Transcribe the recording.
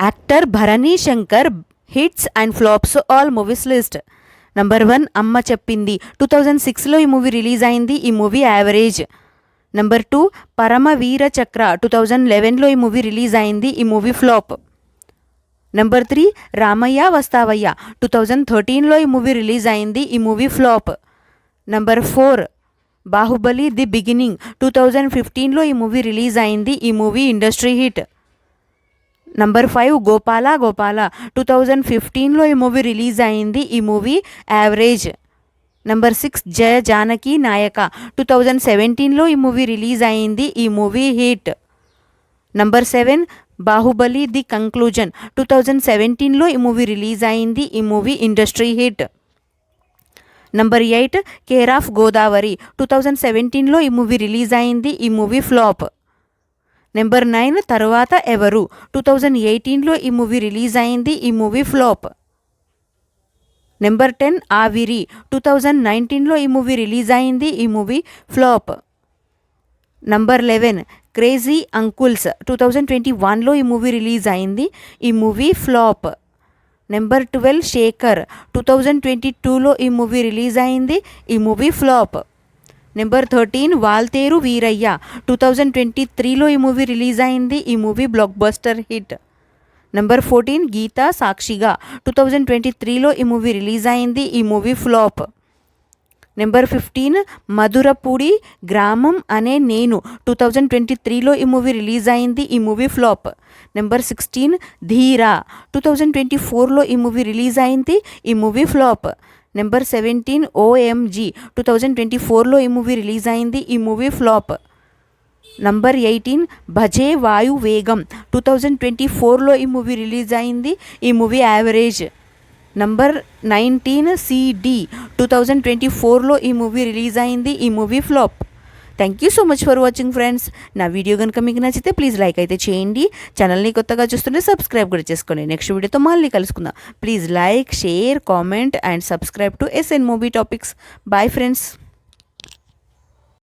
Actor Bharani Shankar hits and flops all movies list. Number 1 అమ్మ చెప్పింది 2006లో ఈ మూవీ రిలీజ్ అయింది. ఈ మూవీ యావరేజ్. నంబర్ 2 పరమవీర చక్ర 2011లో ఈ మూవీ రిలీజ్ అయింది. ఈ movie flop. Number 3 Ramayya Vastavayya 2013లో ఈ మూవీ రిలీజ్ అయింది. ఈ movie flop. Number 4 Baahubali the beginning 2015లో ఈ మూవీ రిలీజ్ అయింది. ఈ movie industry hit. Number 5 Gopala Gopala 2015లో ఈ మూవీ రిలీజ్ అయింది. ఈ movie average. Number 6 Jaya Janaki Nayaka 2017లో ఈ మూవీ రిలీజ్ అయింది. ఈ movie hit. Number 7 Baahubali the conclusion 2017లో ఈ మూవీ రిలీజ్ అయింది. ఈ movie industry hit. Number 8 care of Godavari 2017లో ఈ మూవీ రిలీజ్ అయింది. ఈ మూవీ ఫ్లాప్. నెంబర్ 9 తరువాత ఎవరు 2018లో ఈ మూవీ రిలీజ్ అయింది. ఈ మూవీ ఫ్లాప్. నెంబర్ 10 ఆవిరి 2019లో ఈ మూవీ రిలీజ్ అయింది. ఈ movie flop. Number 11 crazy uncles 2021లో ఈ మూవీ రిలీజ్ అయింది. ఈ మూవీ ఫ్లాప్. నెంబర్ 12 శేఖర్ 2022లో ఈ మూవీ రిలీజ్ అయింది. ఈ movie flop. Number 13 Waltair Veerayya 2023లో ఈ మూవీ రిలీజ్ అయింది. ఈ movie blockbuster hit. Number 14 Geetha Sakshigaa 2023లో ఈ మూవీ రిలీజ్ అయింది. ఈ మూవీ ఫ్లాప్. నెంబర్ 15 మధురపూడి గ్రామం అనే నేను 2023లో ఈ మూవీ రిలీజ్ అయింది. ఈ మూవీ ఫ్లాప్. నెంబర్ 16 ధీరా 2024లో ఈ మూవీ రిలీజ్ అయింది. ఈ మూవీ ఫ్లాప్. నెంబర్ 17 OMG 2024లో ఈ మూవీ రిలీజ్ అయింది. ఈ మూవీ ఫ్లాప్. నంబర్ 18 భజే వాయు వేగం 2024లో ఈ మూవీ రిలీజ్ అయింది. ఈ మూవీ యావరేజ్. నంబర్ 19 CD 2024లో ఈ మూవీ రిలీజ్ అయింది. ఈ movie flop. Thank you so much for watching friends. నా వీడియో కనుక మీకు నచ్చితే ప్లీజ్ లైక్ అయితే చేయండి. ఛానల్ని కొత్తగా చూస్తుంటే సబ్స్క్రైబ్ కూడా చేసుకోండి. నెక్స్ట్ వీడియోతో మళ్ళీ కలుసుకుందాం. Please like, share, comment and subscribe to SN Movie Topics. Bye friends.